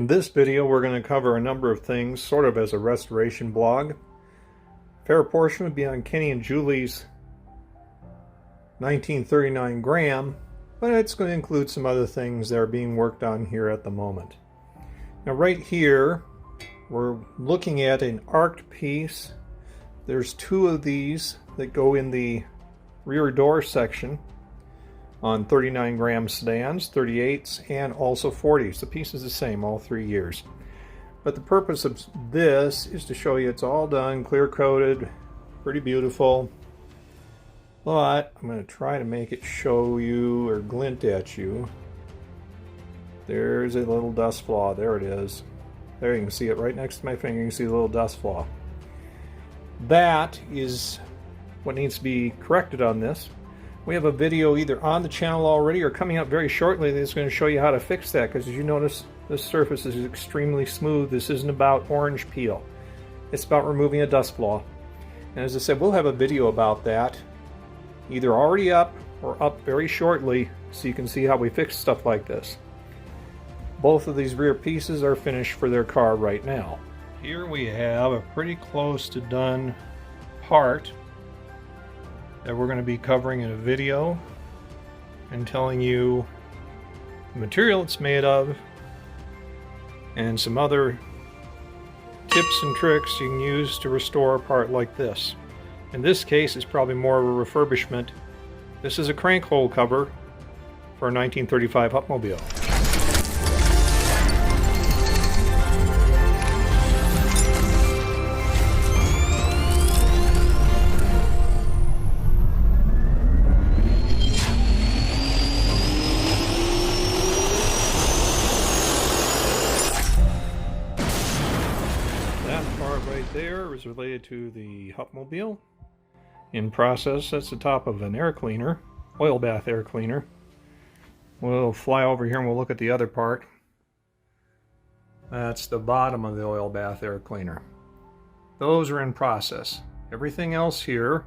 In this video, we're going to cover a number of things, sort of as a restoration blog. A fair portion would be on Kenny and Julie's 1939 Graham, but it's going to include some other things that are being worked on here at the moment. Now right here, we're looking at an arced piece. There's two of these that go in the rear door section on 39 Graham sedans, 38s, and also 40s. The piece is the same all 3 years. But the purpose of this is to show you it's all done, clear coated, pretty beautiful. But I'm going to try to make it show you or glint at you. There's a little dust flaw. There it is. There, you can see it right next to my finger. You can see the little dust flaw. That is what needs to be corrected on this. We have a video either on the channel already or coming up very shortly that's going to show you how to fix that, because as you notice, this surface is extremely smooth. This isn't about orange peel. It's about removing a dust flaw. And as I said, we'll have a video about that, either already up or up very shortly, so you can see how we fix stuff like this. Both of these rear pieces are finished for their car right now. Here we have a pretty close to done part that we're going to be covering in a video and telling you the material it's made of and some other tips and tricks you can use to restore a part like this. In this case, it's probably more of a refurbishment. This is a crank hole cover for a 1935 Hupp mobile. There is related to the Hupp mobile. In process, that's the top of an air cleaner, oil bath air cleaner. We'll fly over here and we'll look at the other part. That's the bottom of the oil bath air cleaner. Those are in process. Everything else here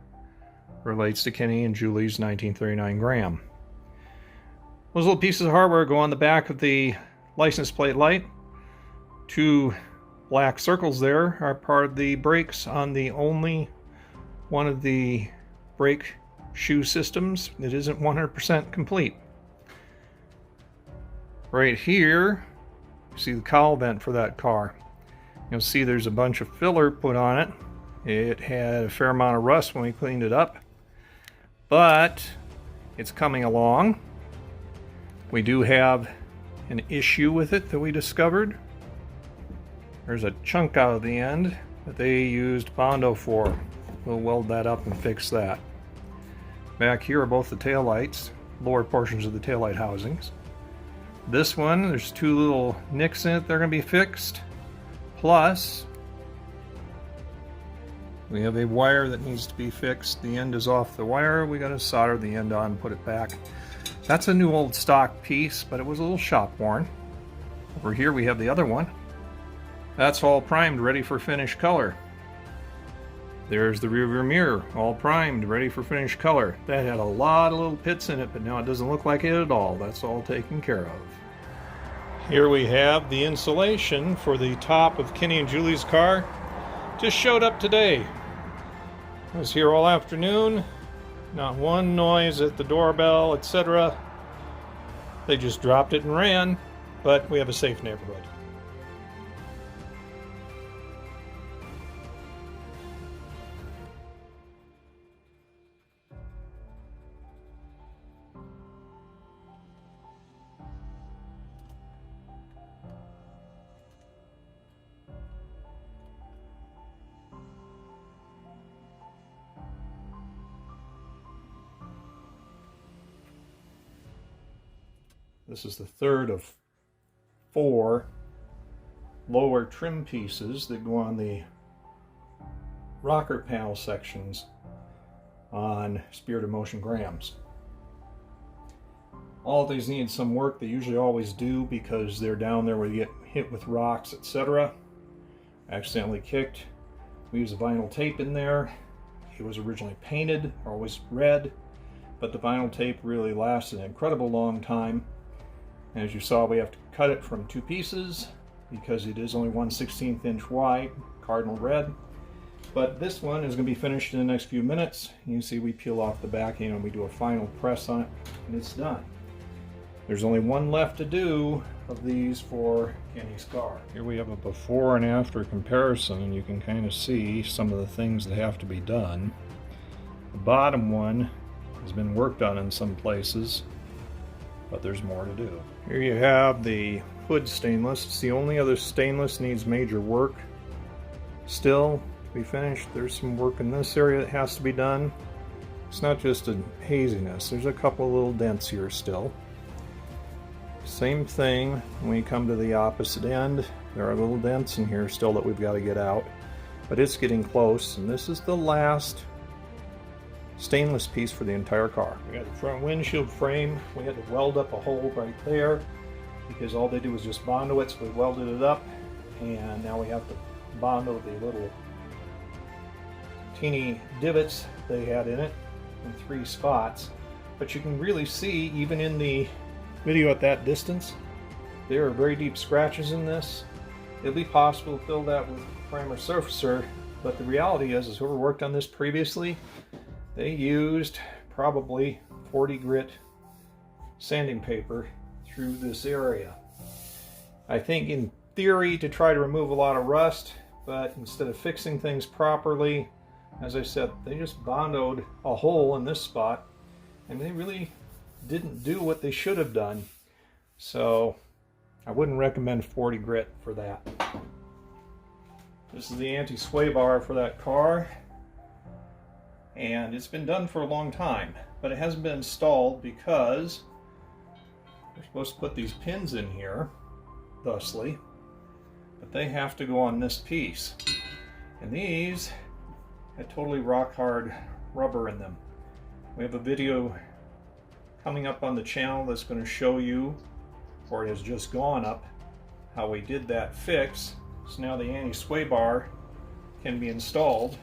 relates to Kenny and Julie's 1939 Graham. Those little pieces of hardware go on the back of the license plate light. Two black circles there are part of the brakes on the only one of the brake shoe systems that isn't 100% complete. Right here, you see the cowl vent for that car. You'll see there's a bunch of filler put on it. It had a fair amount of rust when we cleaned it up, but it's coming along. We do have an issue with it that we discovered. There's a chunk out of the end that they used Bondo for. We'll weld that up and fix that. Back here are both the tail lights, lower portions of the tail light housings. This one, there's two little nicks in it. They're going to be fixed. Plus, we have a wire that needs to be fixed. The end is off the wire. We got to solder the end on and put it back. That's a new old stock piece, but it was a little shop worn. Over here we have the other one. That's all primed, ready for finish color. There's the rear mirror, all primed, ready for finish color. That had a lot of little pits in it, but now it doesn't look like it at all. That's all taken care of. Here we have the insulation for the top of Kenny and Julie's car. Just showed up today. I was here all afternoon. Not one noise at the doorbell, etc. They just dropped it and ran, but we have a safe neighborhood. This is the third of 4 lower trim pieces that go on the rocker panel sections on Spirit of Motion Grahams. All of these need some work. They usually always do because they're down there where you get hit with rocks, etc. Accidentally kicked. We use a vinyl tape in there. It was originally painted, always red, but the vinyl tape really lasted an incredible long time. And as you saw, we have to cut it from 2 pieces because it is only 1/16 inch wide, cardinal red. But this one is going to be finished in the next few minutes. You can see we peel off the backing and we do a final press on it, and it's done. There's only one left to do of these for Kenny's car. Here we have a before and after comparison, and you can kind of see some of the things that have to be done. The bottom one has been worked on in some places, but there's more to do. Here you have the hood stainless. It's the only other stainless needs major work. Still to be finished. There's some work in this area that has to be done. It's not just a haziness. There's a couple of little dents here still. Same thing when we come to the opposite end. There are little dents in here still that we've got to get out, but it's getting close, and this is the last stainless piece for the entire car. We got the front windshield frame. We had to weld up a hole right there because all they did was just Bondo it, so we welded it up, and now we have to Bondo the little teeny divots they had in it in 3 spots. But you can really see, even in the video at that distance, there are very deep scratches in this. It'll be possible to fill that with primer surfacer, but the reality is whoever worked on this previously, they used probably 40 grit sanding paper through this area. I think in theory to try to remove a lot of rust, but instead of fixing things properly, as I said, they just Bondoed a hole in this spot, and they really didn't do what they should have done. So I wouldn't recommend 40 grit for that. This is the anti-sway bar for that car, and it's been done for a long time, but it hasn't been installed because we're supposed to put these pins in here thusly, but they have to go on this piece, and these had totally rock hard rubber in them. We have a video coming up on the channel that's going to show you, or it has just gone up, how we did that fix. So now the anti-sway bar can be installed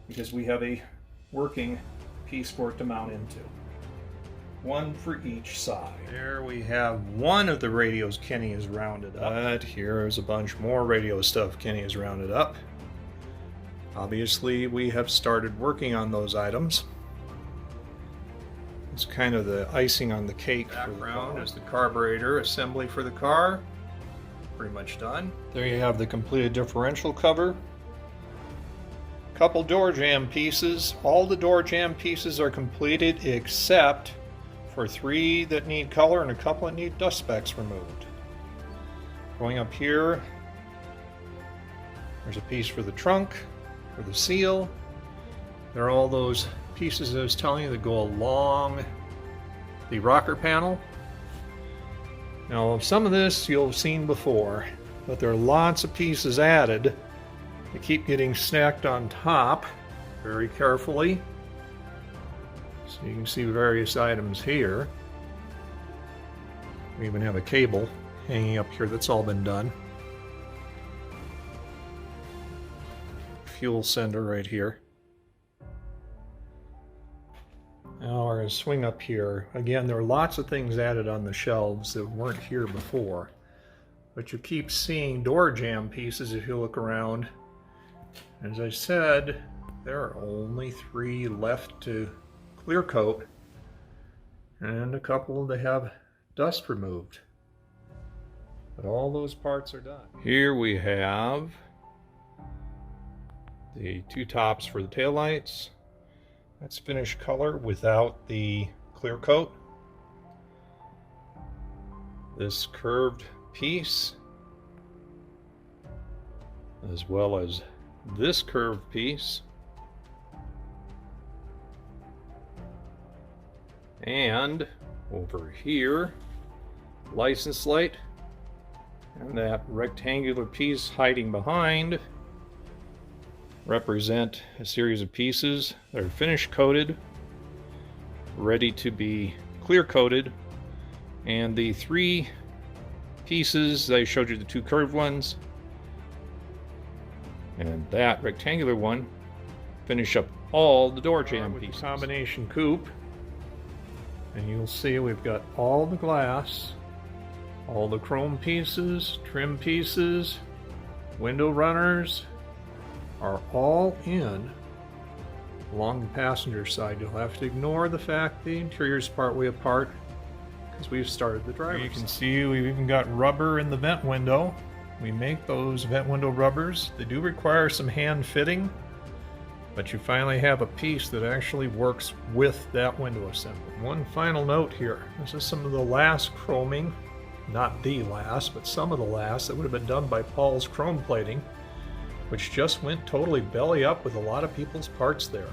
because we have a working piece for it to mount into. One for each side. There we have one of the radios Kenny has rounded up. But here's a bunch more radio stuff Kenny has rounded up. Obviously we have started working on those items. It's kind of the icing on the cake. Background is the carburetor assembly for the car. Pretty much done. There you have the completed differential cover. Couple door jamb pieces. All the door jamb pieces are completed except for 3 that need color and a couple that need dust specks removed. Going up here, there's a piece for the trunk, for the seal. There are all those pieces I was telling you that go along the rocker panel. Now some of this you'll have seen before, but there are lots of pieces added. They keep getting stacked on top very carefully. So you can see various items here. We even have a cable hanging up here that's all been done. Fuel sender right here. Now we're going to swing up here. Again, there are lots of things added on the shelves that weren't here before. But you keep seeing door jamb pieces if you look around. As I said, there are only 3 left to clear coat, and a couple that have dust removed. But all those parts are done. Here we have the 2 tops for the taillights. That's finished color without the clear coat. This curved piece, as well as this curved piece, and over here, license light, and that rectangular piece hiding behind represent a series of pieces that are finish coated, ready to be clear coated, and the 3 pieces I showed you, the 2 curved ones and that rectangular one, finish up all the door jamb pieces. Combination coupe, and you'll see we've got all the glass All the chrome pieces, trim pieces, window runners are all in along the passenger side. You'll have to ignore the fact the interior is partway apart because we've started the driver's side. You can see we've even got rubber in the vent window. We make those vent window rubbers. They do require some hand fitting, but you finally have a piece that actually works with that window assembly. One final note here. This is some of the last chroming, not the last, but some of the last that would have been done by Paul's Chrome Plating, which just went totally belly up with a lot of people's parts there.